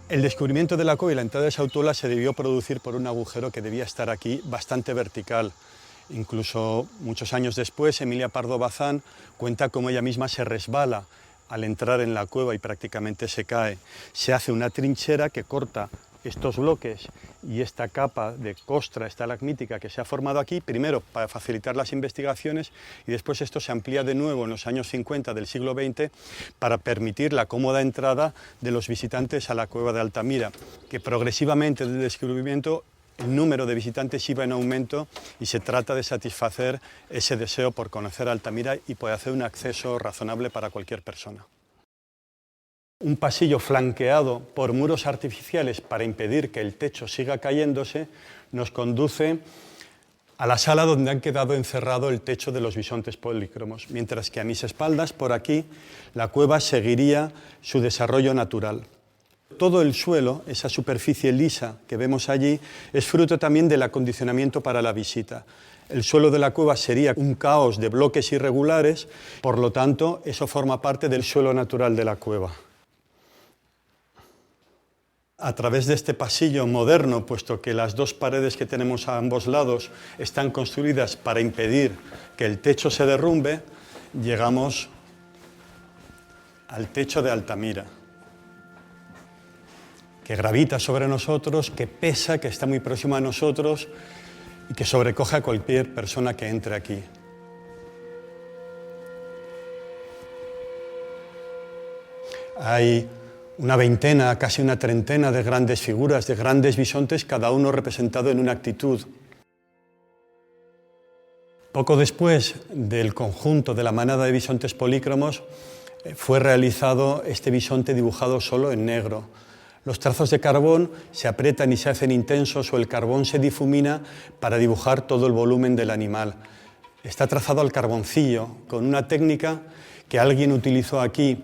El descubrimiento de la cueva y la entrada de Sautuola se debió producir por un agujero que debía estar aquí bastante vertical. Incluso muchos años después, Emilia Pardo Bazán cuenta cómo ella misma se resbala al entrar en la cueva y prácticamente se cae. Se hace una trinchera que corta estos bloques y esta capa de costra estalagmítica que se ha formado aquí, primero para facilitar las investigaciones y después esto se amplía de nuevo en los años 50 del siglo XX para permitir la cómoda entrada de los visitantes a la cueva de Altamira, que progresivamente desde el descubrimiento el número de visitantes iba en aumento y se trata de satisfacer ese deseo por conocer Altamira y poder hacer un acceso razonable para cualquier persona. Un pasillo flanqueado por muros artificiales para impedir que el techo siga cayéndose nos conduce a la sala donde han quedado encerrado el techo de los bisontes polícromos, mientras que a mis espaldas, por aquí, la cueva seguiría su desarrollo natural. Todo el suelo, esa superficie lisa que vemos allí, es fruto también del acondicionamiento para la visita. El suelo de la cueva sería un caos de bloques irregulares, por lo tanto, eso forma parte del suelo natural de la cueva. A través de este pasillo moderno, puesto que las dos paredes que tenemos a ambos lados están construidas para impedir que el techo se derrumbe, llegamos al techo de Altamira, que gravita sobre nosotros, que pesa, que está muy próximo a nosotros y que sobrecoge a cualquier persona que entre aquí. Hay una veintena, casi una treintena de grandes figuras, de grandes bisontes, cada uno representado en una actitud. Poco después del conjunto de la manada de bisontes polícromos, fue realizado este bisonte dibujado solo en negro. Los trazos de carbón se aprietan y se hacen intensos o el carbón se difumina para dibujar todo el volumen del animal. Está trazado al carboncillo, con una técnica que alguien utilizó aquí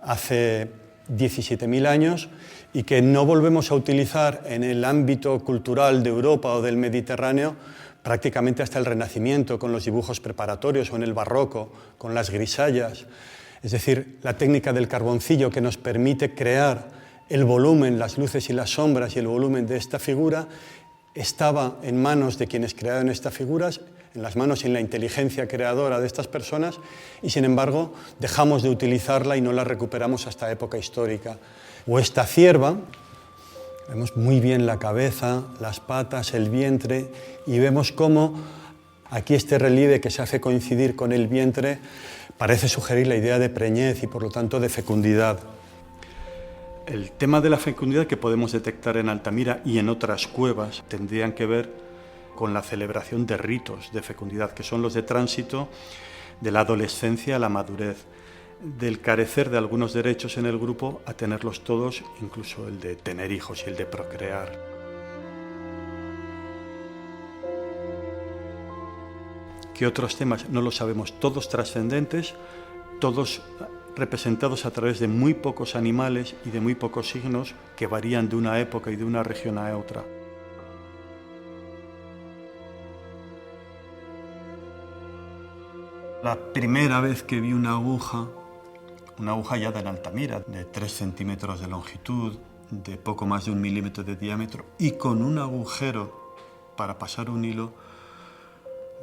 hace 17.000 años y que no volvemos a utilizar en el ámbito cultural de Europa o del Mediterráneo prácticamente hasta el Renacimiento, con los dibujos preparatorios, o en el Barroco, con las grisallas. Es decir, la técnica del carboncillo que nos permite crear el volumen, las luces y las sombras y el volumen de esta figura, estaba en manos de quienes crearon estas figuras, en las manos y en la inteligencia creadora de estas personas, y sin embargo dejamos de utilizarla y no la recuperamos hasta época histórica. O esta cierva, vemos muy bien la cabeza, las patas, el vientre, y vemos cómo aquí este relieve que se hace coincidir con el vientre parece sugerir la idea de preñez y por lo tanto de fecundidad. El tema de la fecundidad que podemos detectar en Altamira y en otras cuevas tendrían que ver con la celebración de ritos de fecundidad, que son los de tránsito de la adolescencia a la madurez, del carecer de algunos derechos en el grupo a tenerlos todos, incluso el de tener hijos y el de procrear. ¿Qué otros temas? No lo sabemos, todos trascendentes, todos representados a través de muy pocos animales y de muy pocos signos que varían de una época y de una región a otra. La primera vez que vi una aguja ya de Altamira, de 3 centímetros de longitud, de poco más de 1 milímetro de diámetro y con un agujero para pasar un hilo,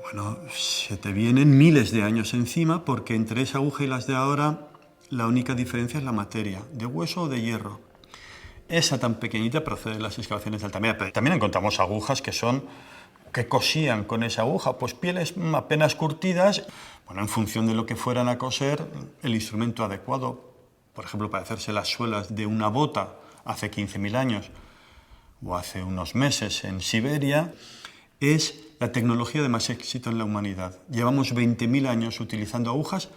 bueno, se te vienen miles de años encima, porque entre esa aguja y las de ahora la única diferencia es la materia, de hueso o de hierro. Esa tan pequeñita procede de las excavaciones de Altamira, pero también encontramos agujas que cosían con esa aguja, pues pieles apenas curtidas, bueno, en función de lo que fueran a coser, el instrumento adecuado, por ejemplo, para hacerse las suelas de una bota hace 15.000 años o hace unos meses en Siberia, es la tecnología de más éxito en la humanidad. Llevamos 20.000 años utilizando agujas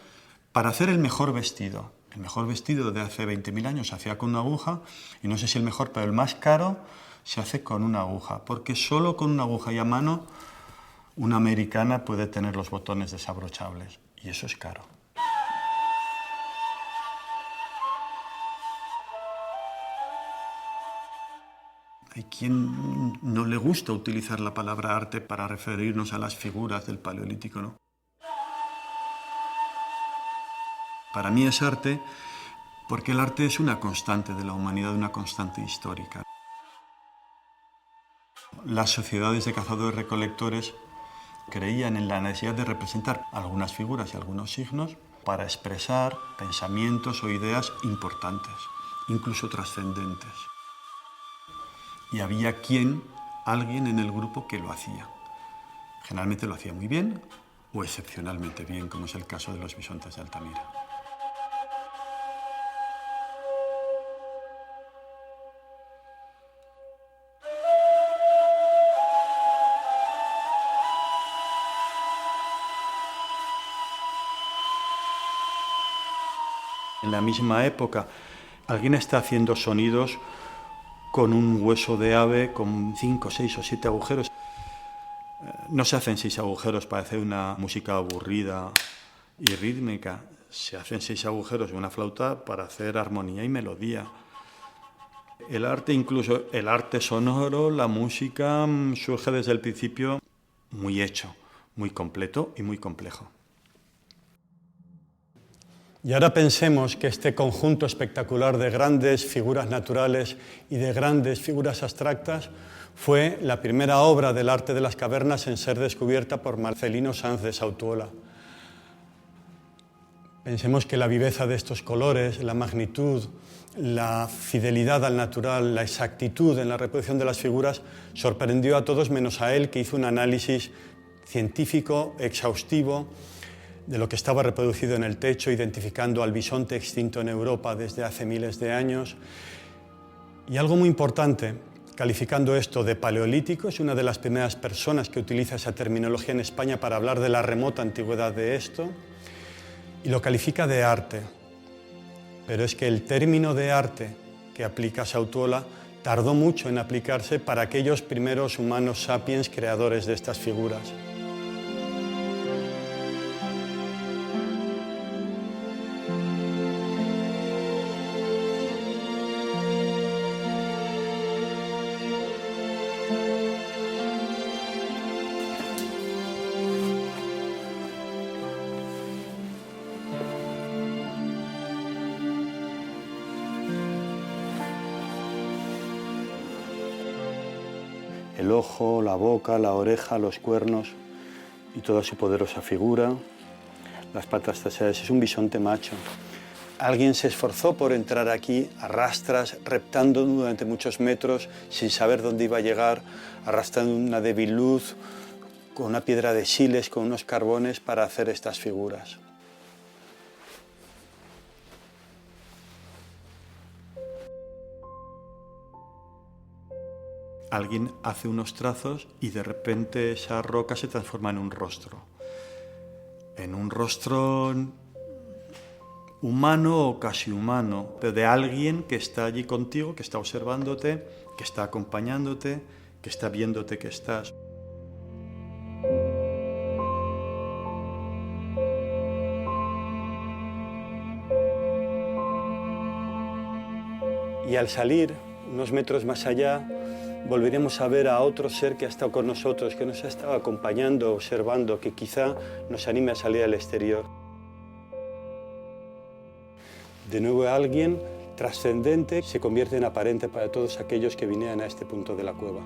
para hacer el mejor vestido. El mejor vestido de hace 20.000 años se hacía con una aguja, y no sé si el mejor, pero el más caro se hace con una aguja, porque solo con una aguja y a mano una americana puede tener los botones desabrochables, y eso es caro. Hay quien no le gusta utilizar la palabra arte para referirnos a las figuras del Paleolítico, ¿no? Para mí es arte Porque el arte es una constante de la humanidad, una constante histórica. Las sociedades de cazadores-recolectores creían en la necesidad de representar algunas figuras y algunos signos para expresar pensamientos o ideas importantes, incluso trascendentes. Y había alguien en el grupo que lo hacía. Generalmente lo hacía muy bien o excepcionalmente bien, como es el caso de los bisontes de Altamira. En la misma época, alguien está haciendo sonidos con un hueso de ave con 5, 6 o 7 agujeros. No se hacen 6 agujeros para hacer una música aburrida y rítmica. Se hacen 6 agujeros en una flauta para hacer armonía y melodía. El arte, incluso el arte sonoro, la música, surge desde el principio muy hecho, muy completo y muy complejo. Y ahora pensemos que este conjunto espectacular de grandes figuras naturales y de grandes figuras abstractas fue la primera obra del arte de las cavernas en ser descubierta por Marcelino Sanz de Sautuola. Pensemos que la viveza de estos colores, la magnitud, la fidelidad al natural, la exactitud en la reproducción de las figuras sorprendió a todos menos a él, que hizo un análisis científico exhaustivo de lo que estaba reproducido en el techo, identificando al bisonte extinto en Europa desde hace miles de años. Y algo muy importante, calificando esto de paleolítico, es una de las primeras personas que utiliza esa terminología en España para hablar de la remota antigüedad de esto, y lo califica de arte. Pero es que el término de arte que aplica Sautuola tardó mucho en aplicarse para aquellos primeros humanos sapiens creadores de estas figuras. El ojo, la boca, la oreja, los cuernos y toda su poderosa figura, las patas traseras. Es un bisonte macho. Alguien se esforzó por entrar aquí a rastras, reptando durante muchos metros, sin saber dónde iba a llegar, arrastrando una débil luz, con una piedra de siles, con unos carbones para hacer estas figuras. Alguien hace unos trazos y de repente esa roca se transforma en un rostro humano o casi humano, pero de alguien que está allí contigo, que está observándote, que está acompañándote, que está viéndote que estás. Y al salir unos metros más allá, volveremos a ver a otro ser que ha estado con nosotros, que nos ha estado acompañando, observando, que quizá nos anime a salir al exterior. De nuevo alguien trascendente se convierte en aparente para todos aquellos que vinieran a este punto de la cueva.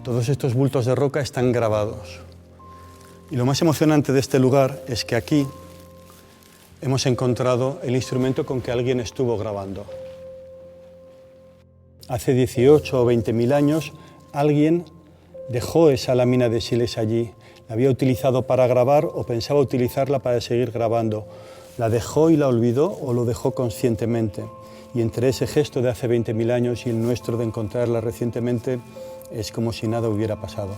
Todos estos bultos de roca están grabados. Y lo más emocionante de este lugar es que aquí hemos encontrado el instrumento con que alguien estuvo grabando. Hace 18 o 20.000 años alguien dejó esa lámina de siles allí. La había utilizado para grabar o pensaba utilizarla para seguir grabando. La dejó y la olvidó o lo dejó conscientemente. Y entre ese gesto de hace 20.000 años y el nuestro de encontrarla recientemente, es como si nada hubiera pasado.